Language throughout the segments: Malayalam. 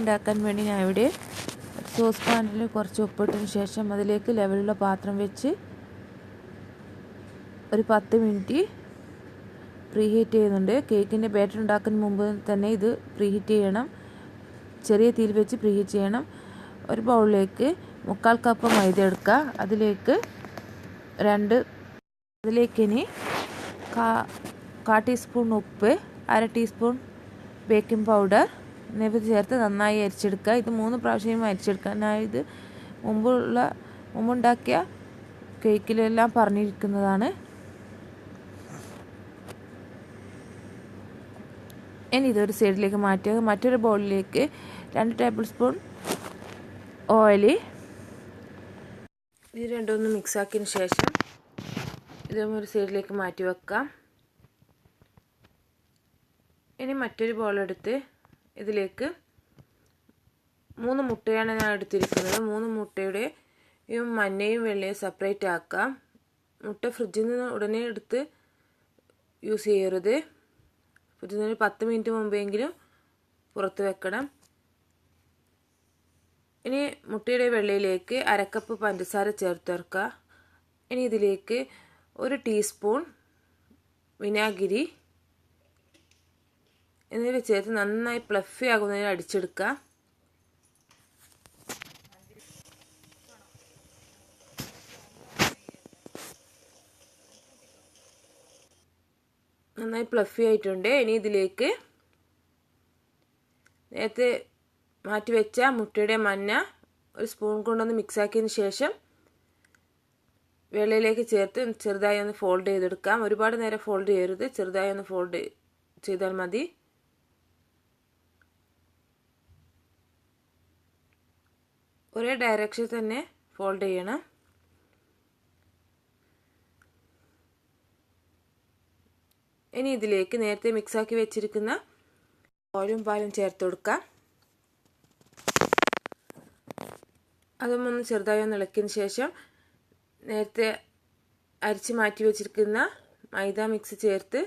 ഉണ്ടാക്കാൻ വേണ്ടി ഞാൻ ഇവിടെ സോസ് പാനിൽ കുറച്ച് ഉപ്പിട്ടതിന് ശേഷം അതിലേക്ക് ലെവലുള്ള പാത്രം വെച്ച് ഒരു 10 മിനിറ്റ് പ്രീഹീറ്റ് ചെയ്യുന്നുണ്ട്. കേക്കിൻ്റെ ബാറ്റർ ഉണ്ടാക്കുന്ന മുമ്പ് തന്നെ ഇത് പ്രീഹീറ്റ് ചെയ്യണം. ചെറിയ തീയിൽ വെച്ച് പ്രീഹീറ്റ് ചെയ്യണം. ഒരു ബൗളിലേക്ക് 3/4 കപ്പ് മൈദ എടുക്കുക. അതിലേക്ക് ഇനി 1/4 ടീസ്പൂൺ ഉപ്പ്, 1/2 ടീസ്പൂൺ ബേക്കിംഗ് പൗഡർ എന്നിവ ചേർത്ത് നന്നായി അരിച്ചെടുക്കുക. ഇത് 3 പ്രാവശ്യം അരിച്ചെടുക്കുക. ഞാൻ ഇത് മുമ്പുണ്ടാക്കിയ കേക്കിലെല്ലാം പറഞ്ഞിരിക്കുന്നതാണ്. ഇനി ഇതൊരു സൈഡിലേക്ക് മാറ്റുക. മറ്റൊരു ബൗളിലേക്ക് 2 ടേബിൾ സ്പൂൺ ഓയിൽ, ഇത് രണ്ടൊന്ന് മിക്സാക്കിയതിന് ശേഷം ഇതും ഒരു സൈഡിലേക്ക് മാറ്റി വെക്കാം. ഇനി മറ്റൊരു ബൗളെടുത്ത് ഇതിലേക്ക് 3 മുട്ടയാണ് ഞാൻ എടുത്തിരിക്കുന്നത്. 3 മുട്ടയുടെയും മഞ്ഞയും വെള്ളയും സെപ്പറേറ്റ് ആക്കാം. മുട്ട ഫ്രിഡ്ജിൽ നിന്ന് ഉടനെ എടുത്ത് യൂസ് ചെയ്യരുത്. ഫ്രിഡ്ജിൽ നിന്ന് 10 മിനിറ്റ് മുമ്പെങ്കിലും പുറത്ത് വെക്കണം. ഇനി മുട്ടയുടെ വെള്ളയിലേക്ക് 1/2 കപ്പ് പഞ്ചസാര ചേർക്കുക. ഇനി ഇതിലേക്ക് 1 ടീസ്പൂൺ വിനാഗിരി എന്നിവ ചേർത്ത് നന്നായി ഫ്ലഫി ആകുന്നതിന് അടിച്ചെടുക്കുക. നന്നായി ഫ്ലഫി ആയിട്ടുണ്ട്. ഇനി ഇതിലേക്ക് നേരത്തെ മാറ്റി വെച്ച മുട്ടയുടെ മഞ്ഞ ഒരു സ്പൂൺ കൊണ്ടൊന്ന് മിക്സാക്കിയതിന് ശേഷം വെള്ളയിലേക്ക് ചേർത്ത് ചെറുതായി ഒന്ന് ഫോൾഡ് ചെയ്തെടുക്കാം. ഒരുപാട് നേരം ഫോൾഡ് ചെയ്യരുത്, ചെറുതായി ഒന്ന് ഫോൾഡ് ചെയ്താൽ മതി. ഒരേ ഡയറക്ഷനിൽ തന്നെ ഫോൾഡ് ചെയ്യണം. ഇനി ഇതിലേക്ക് നേരത്തെ മിക്സാക്കി വെച്ചിരിക്കുന്ന ഓയിലും പാലും ചേർത്ത് കൊടുക്കാം. അതും ഒന്ന് ചെറുതായി ഒന്ന് ഇളക്കിയതിന് ശേഷം നേരത്തെ അരിച്ച് മാറ്റി വെച്ചിരിക്കുന്ന മൈദ മിക്സ് ചേർത്ത്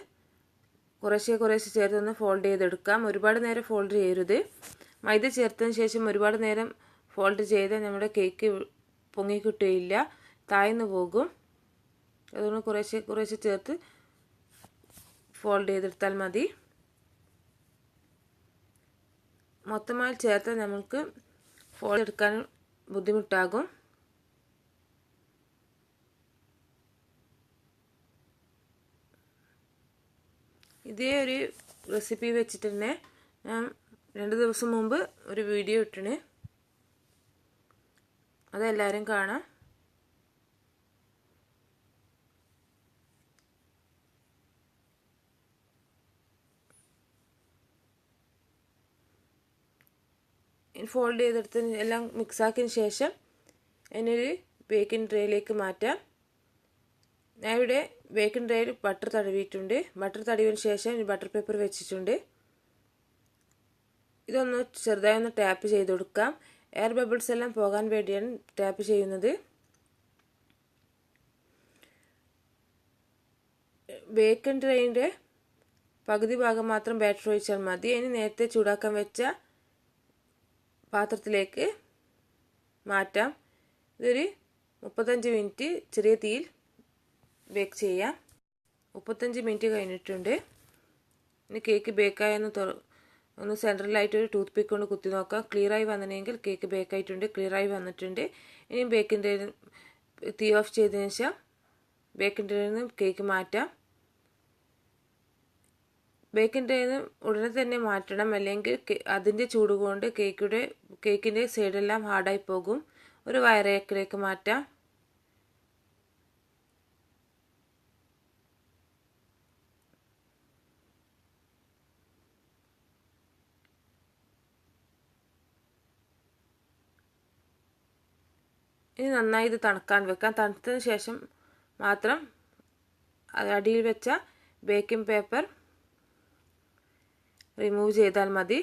കുറേശ്ശെ ചേർത്ത് ഒന്ന് ഫോൾഡ് ചെയ്തെടുക്കാം. ഒരുപാട് നേരം ഫോൾഡ് ചെയ്യരുത്. മൈദ ചേർത്തതിന് ശേഷം ഒരുപാട് നേരം ഫോൾഡ് ചെയ്താൽ നമ്മുടെ കേക്ക് പൊങ്ങി കിട്ടുകയില്ല, താഴ്ന്നു പോകും. അതുകൊണ്ട് കുറേശ്ശെ ചേർത്ത് ഫോൾഡ് ചെയ്തെടുത്താൽ മതി. മൊത്തമായി ചേർത്താൽ നമുക്ക് ഫോൾഡ് എടുക്കാൻ ബുദ്ധിമുട്ടാകും. ഇതേ ഒരു റെസിപ്പി വെച്ചിട്ട് തന്നെ ഞാൻ 2 ദിവസം മുമ്പ് ഒരു വീഡിയോ ഇട്ടിന്, അതെല്ലാവരും കാണാം. ഫോൾഡ് ചെയ്തെടുത്ത് എല്ലാം മിക്സാക്കിയതിന് ശേഷം എന്നൊരു ബേക്കിംഗ് ട്രേയിലേക്ക് മാറ്റാം. ഞാൻ ഇവിടെ ബേക്കിംഗ് ട്രേയിൽ ബട്ടർ തടവിയിട്ടുണ്ട്. ബട്ടർ തടവിയതിന് ശേഷം ബട്ടർ പേപ്പർ വെച്ചിട്ടുണ്ട്. ഇതൊന്ന് ചെറുതായി ഒന്ന് ടാപ്പ് ചെയ്ത് കൊടുക്കാം. എയർ ബബിൾസ് എല്ലാം പോകാൻ വേണ്ടിയാണ് ടാപ്പ് ചെയ്യുന്നത്. ബേക്കിംഗ് ട്രേയിൻ്റെ പകുതി ഭാഗം മാത്രം ബാറ്റർ ഒഴിച്ചാൽ മതി. ഇനി നേരത്തെ ചൂടാക്കാൻ വെച്ച പാത്രത്തിലേക്ക് മാറ്റാം. ഇതൊരു 35 മിനിറ്റ് ചെറിയ തീയിൽ ബേക്ക് ചെയ്യാം. 35 മിനിറ്റ് കഴിഞ്ഞിട്ടുണ്ട്. ഇനി കേക്ക് ബേക്കായെന്ന് ഒന്ന് സെൻട്രലായിട്ട് ഒരു ടൂത്ത് പിക്ക് കൊണ്ട് കുത്തി നോക്കാം. ക്ലിയറായി വന്നിട്ടുണ്ടെങ്കിൽ കേക്ക് ബേക്കായിട്ടുണ്ട്. ക്ലിയറായി വന്നിട്ടുണ്ട്. ഇനി ബേക്കിൻ്റെ തീ ഓഫ് ചെയ്തതിന് ശേഷം ബേക്കിൻ്റെ നിന്ന് കേക്ക് മാറ്റാം. ബേക്കിൻ്റെ ഉടനെ തന്നെ മാറ്റണം, അല്ലെങ്കിൽ അതിൻ്റെ ചൂട് കൊണ്ട് കേക്കിൻ്റെ സൈഡെല്ലാം ഹാർഡായി പോകും. ഒരു വയറേക്കിലേക്ക് മാറ്റാം. ഇനി നന്നായി ഇത് തണുക്കാൻ വെക്കാം. തണുത്തതിന് ശേഷം മാത്രം അടിയിൽ വെച്ച ബേക്കിംഗ് പേപ്പർ റിമൂവ് ചെയ്താൽ മതി.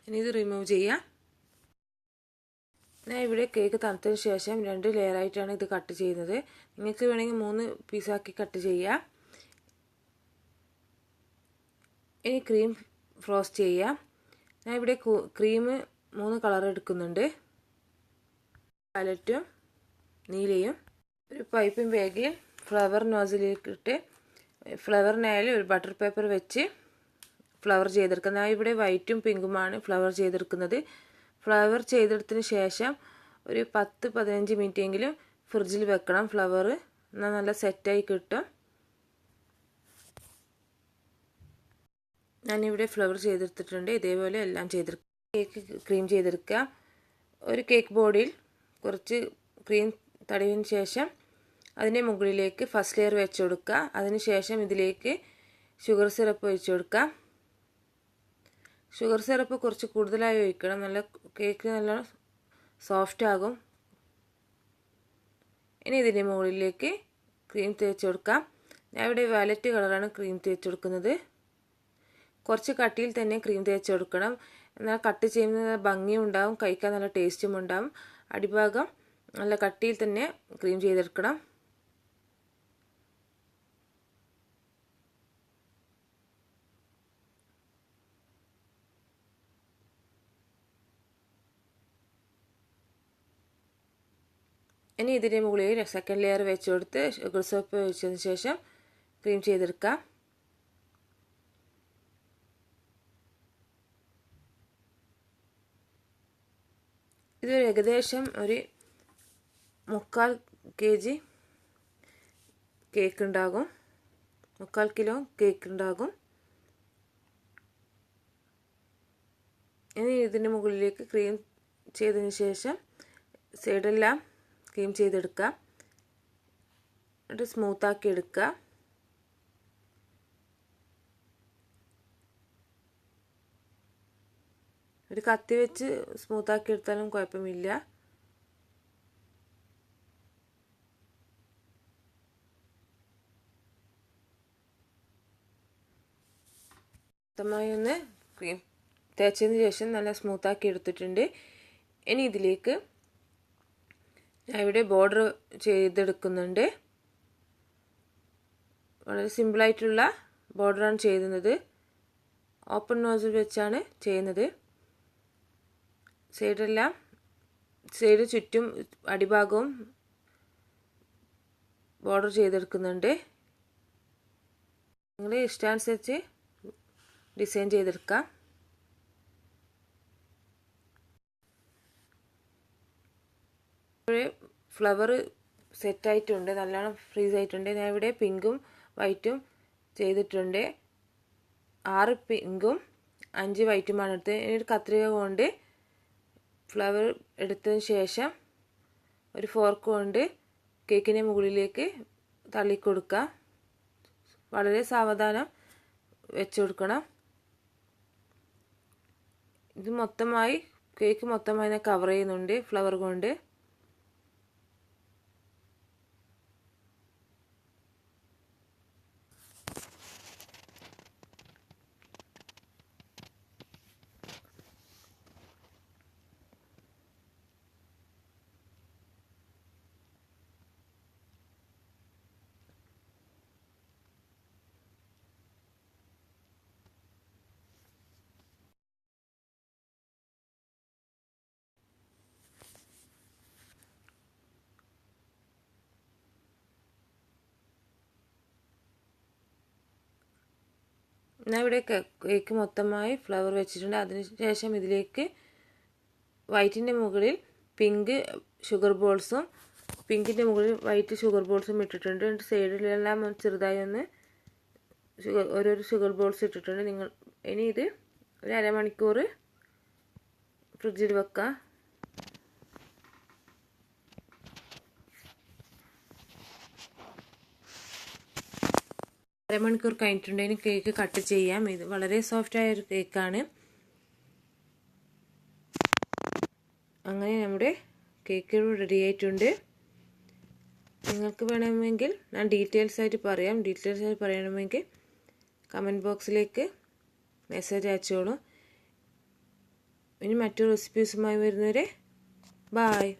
ഇനി ഇത് റിമൂവ് ചെയ്യാം. ഞാൻ ഇവിടെ കേക്ക് തണുത്തതിന് ശേഷം 2 ലെയറായിട്ടാണ് ഇത് കട്ട് ചെയ്യുന്നത്. നിങ്ങൾക്ക് വേണമെങ്കിൽ 3 പീസാക്കി കട്ട് ചെയ്യാം. ഇനി ക്രീം ഫ്രോസ്റ്റ് ചെയ്യാം. ഞാൻ ഇവിടെ ക്രീം 3 കളർ എടുക്കുന്നുണ്ട്. വയലറ്റും നീലയും. ഒരു പൈപ്പിംഗ് ബാഗിൽ ഫ്ലവർ നോസിലിട്ട് ഫ്ലവറിനായാലും ഒരു ബട്ടർ പേപ്പർ വെച്ച് ഫ്ലവർ ചെയ്തെടുക്കുന്നത്. ഞാൻ ഇവിടെ വൈറ്റും പിങ്കുമാണ് ഫ്ലവർ ചെയ്തെടുക്കുന്നത്. ഫ്ലവർ ചെയ്തെടുത്തതിന് ശേഷം ഒരു 10-15 മിനിറ്റെങ്കിലും ഫ്രിഡ്ജിൽ വെക്കണം. ഫ്ലവർ എന്നാൽ നല്ല സെറ്റായി കിട്ടും. ഞാനിവിടെ ഫ്ലവർ ചെയ്തെടുത്തിട്ടുണ്ട്. ഇതേപോലെ എല്ലാം ചെയ്തെടുക്കുക. കേക്ക് ക്രീം ചെയ്തെടുക്കുക. ഒരു കേക്ക് ബോർഡിൽ കുറച്ച് ക്രീം തടവിന് ശേഷം അതിൻ്റെ മുകളിലേക്ക് ഫസ്റ്റ് ലെയർ വെച്ച് കൊടുക്കുക. അതിനുശേഷം ഇതിലേക്ക് ഷുഗർ സിറപ്പ് ഒഴിച്ചു കൊടുക്കുക. ഷുഗർ സിറപ്പ് കുറച്ച് കൂടുതലായി ഒഴിക്കണം. നല്ല കേക്ക് നല്ല സോഫ്റ്റ് ആകും. ഇനി ഇതിൻ്റെ മുകളിലേക്ക് ക്രീം തേച്ച് കൊടുക്കാം. ഞാൻ ഇവിടെ വയലറ്റ് കളറാണ് ക്രീം തേച്ച് കൊടുക്കുന്നത്. കുറച്ച് കട്ടിയിൽ തന്നെ ക്രീം തേച്ച് കൊടുക്കണം. എന്നാൽ കട്ട് ചെയ്യുന്നത് ഭംഗിയും ഉണ്ടാവും, കഴിക്കാൻ നല്ല ടേസ്റ്റും ഉണ്ടാവും. അടിഭാഗം നല്ല കട്ടിയിൽ തന്നെ ക്രീം ചെയ്തെടുക്കണം. ഇനി ഇതിൻ്റെ മുകളിൽ സെക്കൻഡ് ലെയർ വെച്ച് കൊടുത്ത് ഷുഗർ സിറപ്പ് ഒഴിച്ചതിന് ശേഷം ക്രീം ചെയ്തെടുക്കാം. ഇത് ഏകദേശം ഒരു 3/4 kg കേക്ക് ഉണ്ടാകും. 3/4 കിലോ കേക്ക് ഉണ്ടാകും. ഇനി ഇതിൻ്റെ മുകളിലേക്ക് ക്രീം ചെയ്തതിന് ശേഷം സൈഡെല്ലാം ക്രീം ചെയ്തെടുക്കുക. എന്നിട്ട് സ്മൂത്താക്കി എടുക്കുക. ഒരു കത്തി വെച്ച് സ്മൂത്താക്കി എടുത്താലും കുഴപ്പമില്ല. മൊത്തമായി ഒന്ന് ക്രീം തേച്ചതിന് ശേഷം നല്ല സ്മൂത്താക്കി എടുത്തിട്ടുണ്ട്. ഇനി ഇതിലേക്ക് ഞാൻ ഇവിടെ ബോർഡർ ചെയ്തെടുക്കുന്നുണ്ട്. വളരെ സിമ്പിളായിട്ടുള്ള ബോർഡറാണ് ചെയ്യുന്നത്. ഓപ്പൺ നോസിൽ വെച്ചാണ് ചെയ്യുന്നത്. സൈഡ് ചുറ്റും അടിഭാഗവും ബോർഡർ ചെയ്തെടുക്കുന്നുണ്ട്. നിങ്ങളുടെ ഇഷ്ടാനുസരിച്ച് ഡിസൈൻ ചെയ്തെടുക്കാം. ഫ്ലവർ സെറ്റായിട്ടുണ്ട്, നല്ലോണം ഫ്രീസ് ആയിട്ടുണ്ട്. ഞാൻ ഇവിടെ പിങ്കും വൈറ്റും ചെയ്തിട്ടുണ്ട്. 6 പിങ്കും 5 വൈറ്റുമാണ് എടുത്തത്. ഇനി ഒരു കത്രിക കൊണ്ട് ഫ്ലവർ എടുത്തതിന് ശേഷം ഒരു ഫോർക്ക് കൊണ്ട് കേക്കിൻ്റെ മുകളിലേക്ക് തള്ളിക്കൊടുക്കുക. വളരെ സാവധാനം വെച്ച് കൊടുക്കണം. ഇത് മൊത്തമായി കേക്ക് മൊത്തമായി കവർ ചെയ്യുന്നുണ്ട് ഫ്ലവർ കൊണ്ട്. ഞാൻ ഇവിടെ കേക്ക് മൊത്തമായി ഫ്ലവർ വെച്ചിട്ടുണ്ട്. അതിനുശേഷം ഇതിലേക്ക് വൈറ്റിൻ്റെ മുകളിൽ പിങ്ക് ഷുഗർ ബോൾസും പിങ്കിൻ്റെ മുകളിൽ വൈറ്റ് ഷുഗർ ബോൾസും ഇട്ടിട്ടുണ്ട്. എന്നിട്ട് സൈഡിലെല്ലാം ചെറുതായി ഒന്ന് ഓരോരോ ഷുഗർ ബോൾസ് ഇട്ടിട്ടുണ്ട്. ഇനി ഇത് ഒരു അരമണിക്കൂർ ഫ്രിഡ്ജിൽ വെക്കാം. അരമണിക്കൂർ കഴിഞ്ഞിട്ടുണ്ട്. ഇനി കേക്ക് കട്ട് ചെയ്യാം. ഇത് വളരെ സോഫ്റ്റായ ഒരു കേക്കാണ്. അങ്ങനെ നമ്മുടെ കേക്ക് റെഡി ആയിട്ടുണ്ട്. നിങ്ങൾക്ക് വേണമെങ്കിൽ ഞാൻ ഡീറ്റെയിൽസ് ആയിട്ട് പറയണമെങ്കിൽ കമൻറ്റ് ബോക്സിലേക്ക് മെസ്സേജ് അയച്ചോളൂ. ഇനി മറ്റൊരു റെസിപ്പീസുമായി വരുന്നവരെ ബായ്.